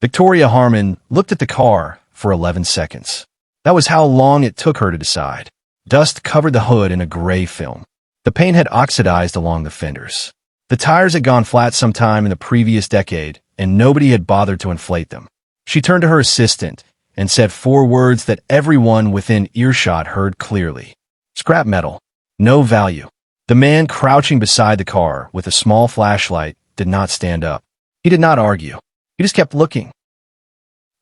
Victoria Harmon looked at the car for 11 seconds. That was how long it took her to decide. Dust covered the hood in a gray film. The paint had oxidized along the fenders. The tires had gone flat sometime in the previous decade, and nobody had bothered to inflate them. She turned to her assistant and said 4 words that everyone within earshot heard clearly. Scrap metal. No value. The man crouching beside the car with a small flashlight did not stand up. He did not argue. He just kept looking.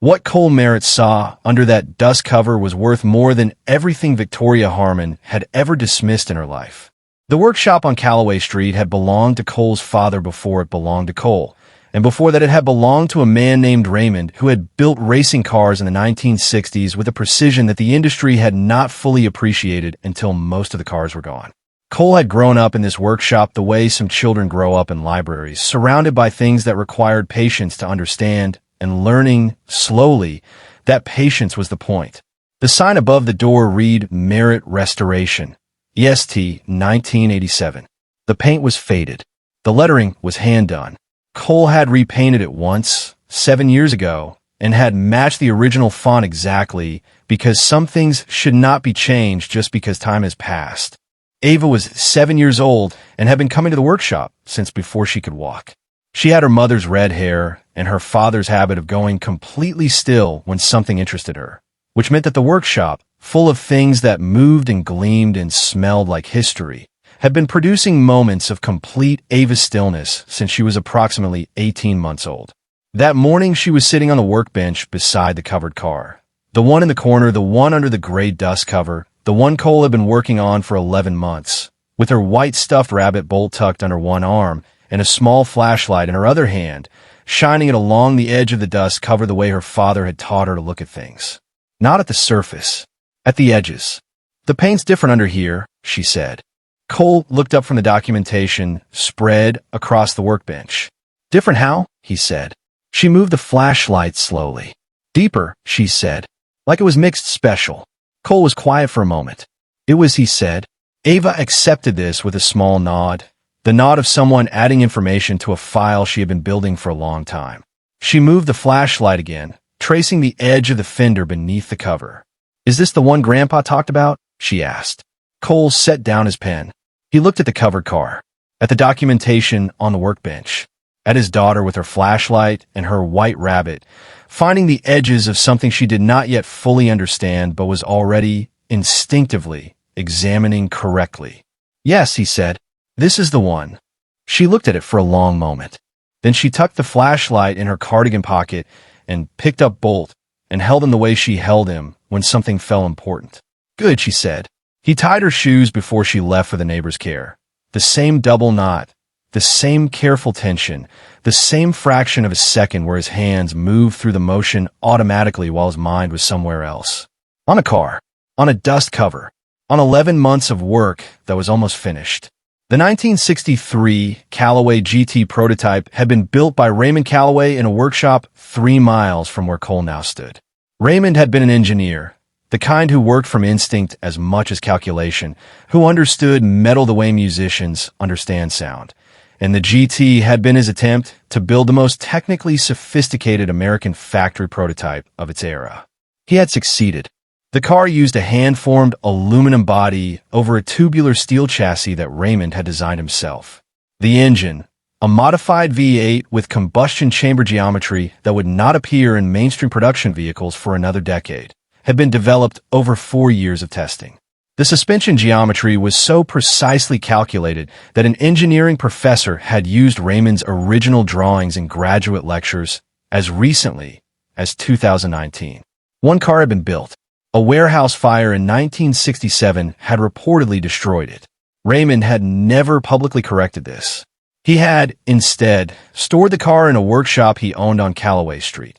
What Merritt saw under that dust cover was worth more than everything Victoria Harmon had ever dismissed in her life. The workshop on Calloway Street had belonged to Cole's father before it belonged to Cole, and before that it had belonged to a man named Raymond who had built racing cars in the 1960s with a precision that the industry had not fully appreciated until most of the cars were gone. Cole had grown up in this workshop the way some children grow up in libraries, surrounded by things that required patience to understand, and learning, slowly, that patience was the point. The sign above the door read Merritt Restoration, EST 1987. The paint was faded. The lettering was hand-done. Cole had repainted it once, 7 years ago, and had matched the original font exactly because some things should not be changed just because time has passed. Ava was 7 years old and had been coming to the workshop since before she could walk. She had her mother's red hair and her father's habit of going completely still when something interested her, which meant that the workshop, full of things that moved and gleamed and smelled like history, had been producing moments of complete Ava stillness since she was approximately 18 months old. That morning she was sitting on the workbench beside the covered car. The one in the corner, the one under the gray dust cover, the one Cole had been working on for 11 months, with her white stuffed rabbit bolt tucked under one arm and a small flashlight in her other hand, shining it along the edge of the dust cover the way her father had taught her to look at things. Not at the surface, at the edges. The paint's different under here, she said. Cole looked up from the documentation spread across the workbench. Different how? He said. She moved the flashlight slowly. Deeper, she said, like it was mixed special. Cole was quiet for a moment. It was, he said. Ava accepted this with a small nod, the nod of someone adding information to a file she had been building for a long time. She moved the flashlight again, tracing the edge of the fender beneath the cover. Is this the one Grandpa talked about? She asked. Cole set down his pen. He looked at the covered car, at the documentation on the workbench, at his daughter with her flashlight and her white rabbit, finding the edges of something she did not yet fully understand but was already, instinctively, examining correctly. Yes, he said, this is the one. She looked at it for a long moment. Then she tucked the flashlight in her cardigan pocket and picked up Bolt and held him the way she held him when something felt important. Good, she said. He tied her shoes before she left for the neighbor's care. The same double knot, the same careful tension, the same fraction of a second where his hands moved through the motion automatically while his mind was somewhere else. On a car, on a dust cover, on 11 months of work that was almost finished. The 1963 Callaway GT prototype had been built by Raymond Callaway in a workshop 3 miles from where Cole now stood. Raymond had been an engineer, the kind who worked from instinct as much as calculation, who understood metal the way musicians understand sound. And the GT had been his attempt to build the most technically sophisticated American factory prototype of its era. He had succeeded. The car used a hand-formed aluminum body over a tubular steel chassis that Raymond had designed himself. The engine, a modified V8 with combustion chamber geometry that would not appear in mainstream production vehicles for another decade, had been developed over 4 years of testing. The suspension geometry was so precisely calculated that an engineering professor had used Raymond's original drawings in graduate lectures as recently as 2019. One car had been built. A warehouse fire in 1967 had reportedly destroyed it. Raymond had never publicly corrected this. He had, instead, stored the car in a workshop he owned on Calloway Street,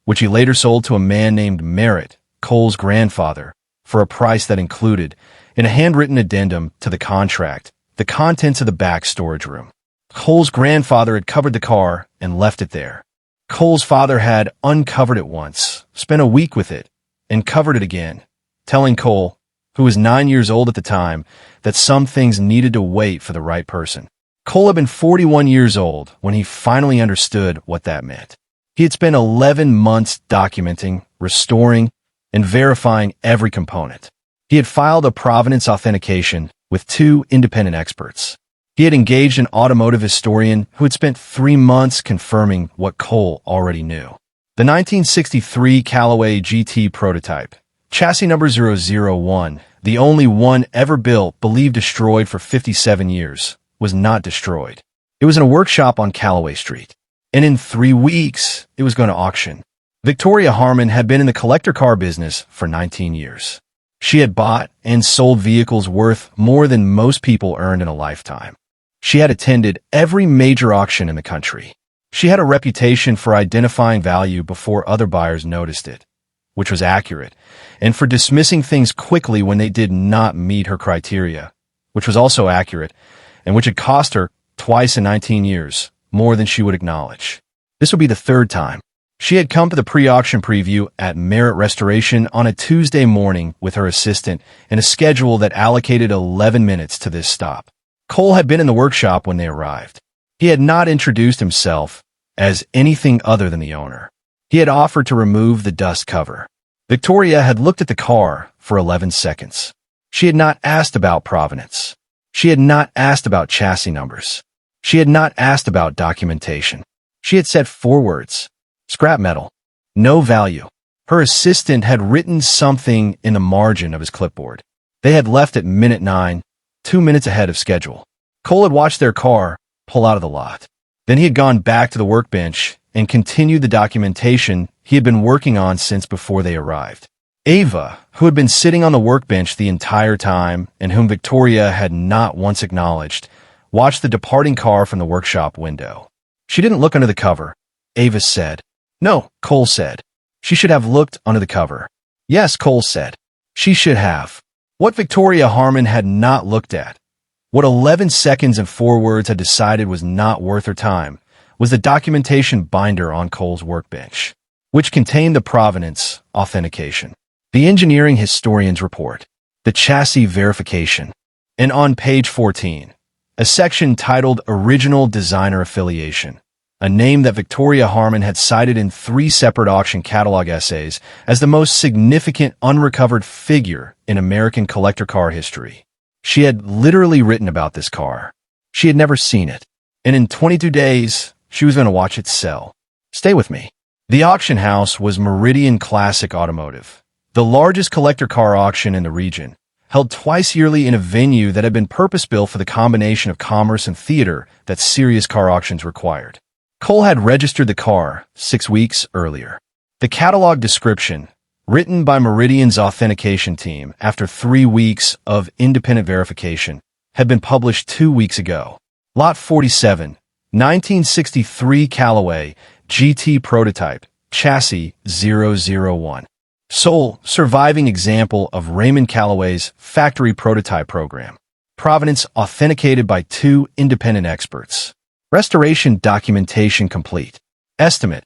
which he later sold to a man named Merritt, Cole's grandfather, for a price that included, in a handwritten addendum to the contract, the contents of the back storage room. Cole's grandfather had covered the car and left it there. Cole's father had uncovered it once, spent a week with it, and covered it again, telling Cole, who was 9 years old at the time, that some things needed to wait for the right person. Cole had been 41 years old when he finally understood what that meant. He had spent 11 months documenting, restoring, and verifying every component. He had filed a provenance authentication with 2 independent experts. He had engaged an automotive historian who had spent 3 months confirming what Cole already knew. The 1963 Callaway GT prototype, chassis number 001, the only one ever built, believed destroyed for 57 years, was not destroyed. It was in a workshop on Calloway Street, and in 3 weeks, it was going to auction. Victoria Harmon had been in the collector car business for 19 years. She had bought and sold vehicles worth more than most people earned in a lifetime. She had attended every major auction in the country. She had a reputation for identifying value before other buyers noticed it, which was accurate, and for dismissing things quickly when they did not meet her criteria, which was also accurate, and which had cost her, twice in 19 years, more than she would acknowledge. This would be the 3rd time. She had come to the pre-auction preview at Merritt Restoration on a Tuesday morning with her assistant in a schedule that allocated 11 minutes to this stop. Cole had been in the workshop when they arrived. He had not introduced himself as anything other than the owner. He had offered to remove the dust cover. Victoria had looked at the car for 11 seconds. She had not asked about provenance. She had not asked about chassis numbers. She had not asked about documentation. She had said 4 words: scrap metal, no value. Her assistant had written something in the margin of his clipboard. They had left at minute 9, 2 minutes ahead of schedule. Cole had watched their car pull out of the lot. Then he had gone back to the workbench and continued the documentation he had been working on since before they arrived. Ava, who had been sitting on the workbench the entire time and whom Victoria had not once acknowledged, watched the departing car from the workshop window. She didn't look under the cover, Ava said. No, Cole said. She should have looked under the cover. Yes, Cole said. She should have. What Victoria Harmon had not looked at, what 11 seconds and 4 words had decided was not worth her time, was the documentation binder on Cole's workbench, which contained the provenance authentication, the engineering historian's report, the chassis verification, and on page 14, a section titled Original Designer Affiliation, a name that Victoria Harmon had cited in 3 separate auction catalog essays as the most significant unrecovered figure in American collector car history. She had literally written about this car. She had never seen it, and in 22 days, she was going to watch it sell. Stay with me. The auction house was Meridian Classic Automotive, the largest collector car auction in the region, held twice yearly in a venue that had been purpose-built for the combination of commerce and theater that serious car auctions required. Cole had registered the car 6 weeks earlier. The catalog description, written by Meridian's authentication team after 3 weeks of independent verification, had been published 2 weeks ago. Lot 47, 1963 Callaway GT prototype, chassis 001. Sole surviving example of Raymond Callaway's factory prototype program. Provenance authenticated by 2 independent experts. Restoration documentation complete. Estimate,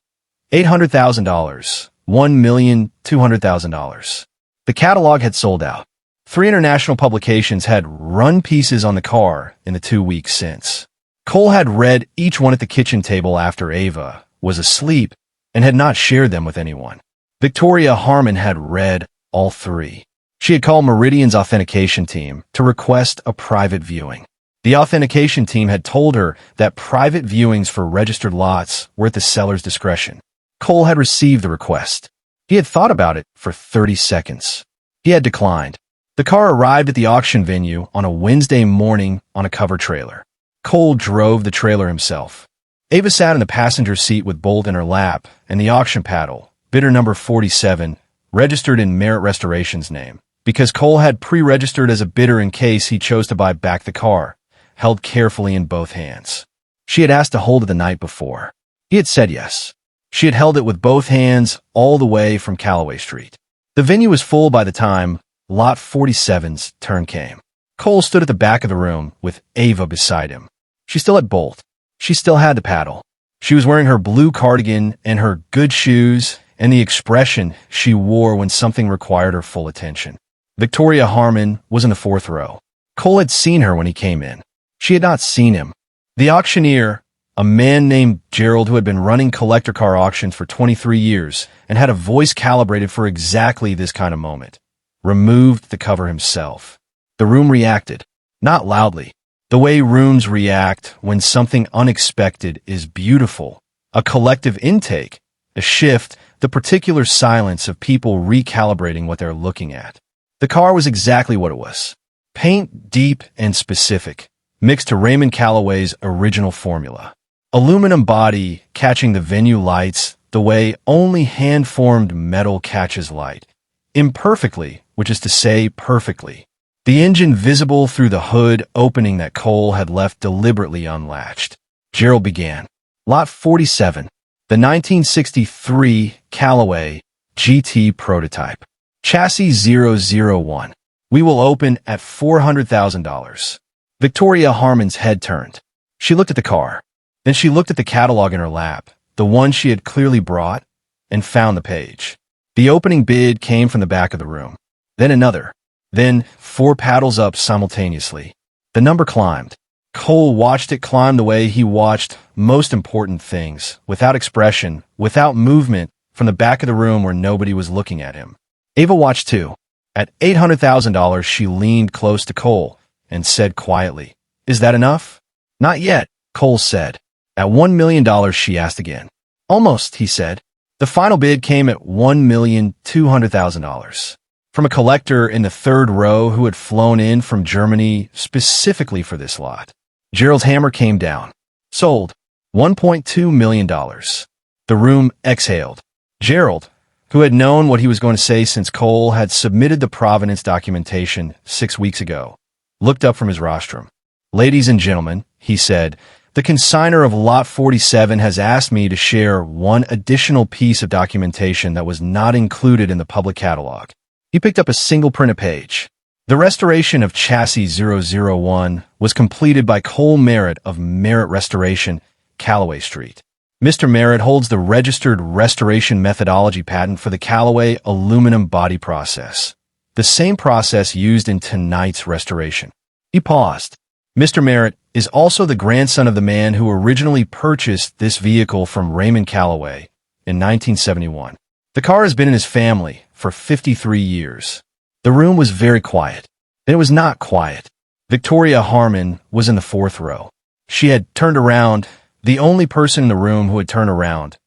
$800,000. $1,200,000. The catalog had sold out. 3 international publications had run pieces on the car in the 2 weeks since. Cole had read each one at the kitchen table after Ava was asleep and had not shared them with anyone. Victoria Harmon had read all 3. She had called Meridian's authentication team to request a private viewing. The authentication team had told her that private viewings for registered lots were at the seller's discretion. Cole had received the request. He had thought about it for 30 seconds. He had declined. The car arrived at the auction venue on a Wednesday morning on a cover trailer. Cole drove the trailer himself. Ava sat in the passenger seat with Bolt in her lap and the auction paddle, bidder number 47, registered in Merritt Restoration's name, because Cole had pre-registered as a bidder in case he chose to buy back the car, held carefully in both hands. She had asked to hold it the night before. He had said yes. She had held it with both hands all the way from Calloway Street. The venue was full by the time Lot 47's turn came. Cole stood at the back of the room with Ava beside him. She still had Bolt. She still had the paddle. She was wearing her blue cardigan and her good shoes and the expression she wore when something required her full attention. Victoria Harmon was in the 4th row. Cole had seen her when he came in. She had not seen him. The auctioneer, A man named Gerald who had been running collector car auctions for 23 years and had a voice calibrated for exactly this kind of moment, removed the cover himself. The room reacted, not loudly. The way rooms react when something unexpected is beautiful. A collective intake, a shift, the particular silence of people recalibrating what they're looking at. The car was exactly what it was. Paint deep and specific, mixed to Raymond Calloway's original formula. Aluminum body catching the venue lights the way only hand-formed metal catches light. Imperfectly, which is to say perfectly. The engine visible through the hood opening that Cole had left deliberately unlatched. Gerald began. Lot 47, the 1963 Callaway GT prototype. Chassis 001. We will open at $400,000. Victoria Harmon's head turned. She looked at the car. Then she looked at the catalog in her lap, the one she had clearly brought, and found the page. The opening bid came from the back of the room. Then another. Then 4 paddles up simultaneously. The number climbed. Cole watched it climb the way he watched most important things, without expression, without movement, from the back of the room where nobody was looking at him. Ava watched too. At $800,000, she leaned close to Cole and said quietly, "Is that enough?" "Not yet," Cole said. At $1 million, she asked again. "Almost," he said. The final bid came at $1,200,000. From a collector in the third row who had flown in from Germany specifically for this lot. Gerald's hammer came down. Sold. $1.2 million. The room exhaled. Gerald, who had known what he was going to say since Cole had submitted the provenance documentation 6 weeks ago, looked up from his rostrum. "Ladies and gentlemen," he said, "the consignor of Lot 47 has asked me to share one additional piece of documentation that was not included in the public catalog." He picked up a single printed page. The restoration of Chassis 001 was completed by Cole Merritt of Merritt Restoration, Callaway Street. Mr. Merritt holds the registered restoration methodology patent for the Callaway aluminum body process, the same process used in tonight's restoration. He paused. Mr. Merritt is also the grandson of the man who originally purchased this vehicle from Raymond Callaway in 1971. The car has been in his family for 53 years. The room was very quiet. Then it was not quiet. Victoria Harmon was in the 4th row. She had turned around, the only person in the room who had turned around,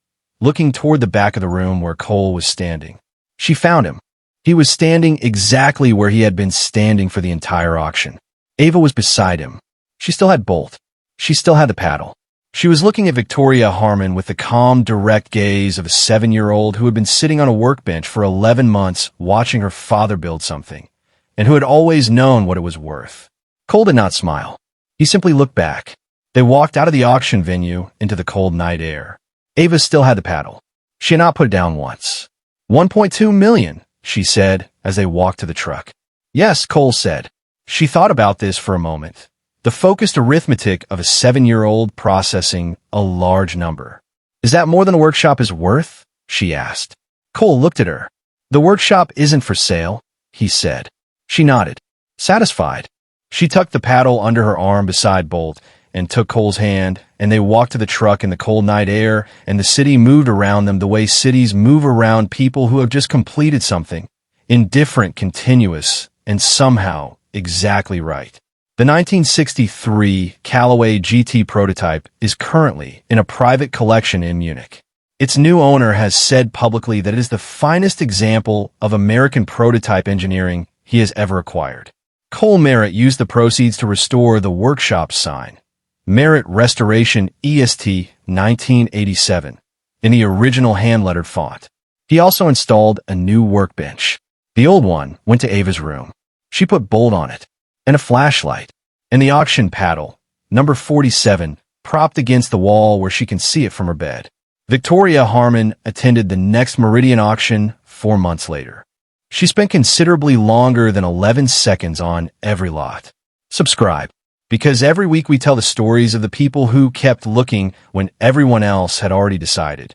looking toward the back of the room where Cole was standing. She found him. He was standing exactly where he had been standing for the entire auction. Ava was beside him. She still had bolt. She still had the paddle. She was looking at Victoria Harmon with the calm, direct gaze of a 7-year-old who had been sitting on a workbench for 11 months watching her father build something, and who had always known what it was worth. Cole did not smile. He simply looked back. They walked out of the auction venue into the cold night air. Ava still had the paddle. She had not put it down once. $1.2 million, she said as they walked to the truck. Yes, Cole said. She thought about this for a moment. The focused arithmetic of a 7-year-old processing a large number. Is that more than a workshop is worth? She asked. Cole looked at her. The workshop isn't for sale, he said. She nodded. Satisfied. She tucked the paddle under her arm beside Bolt and took Cole's hand, and they walked to the truck in the cold night air, and the city moved around them the way cities move around people who have just completed something. Indifferent, continuous, and somehow exactly right. The 1963 Callaway GT prototype is currently in a private collection in Munich. Its new owner has said publicly that it is the finest example of American prototype engineering he has ever acquired. Cole Merritt used the proceeds to restore the workshop sign, Merritt Restoration EST 1987, in the original hand-lettered font. He also installed a new workbench. The old one went to Ava's room. She put bolt on it, and a flashlight, and the auction paddle, number 47, propped against the wall where she can see it from her bed. Victoria Harmon attended the next Meridian auction 4 months later. She spent considerably longer than 11 seconds on every lot. Subscribe, because every week we tell the stories of the people who kept looking when everyone else had already decided.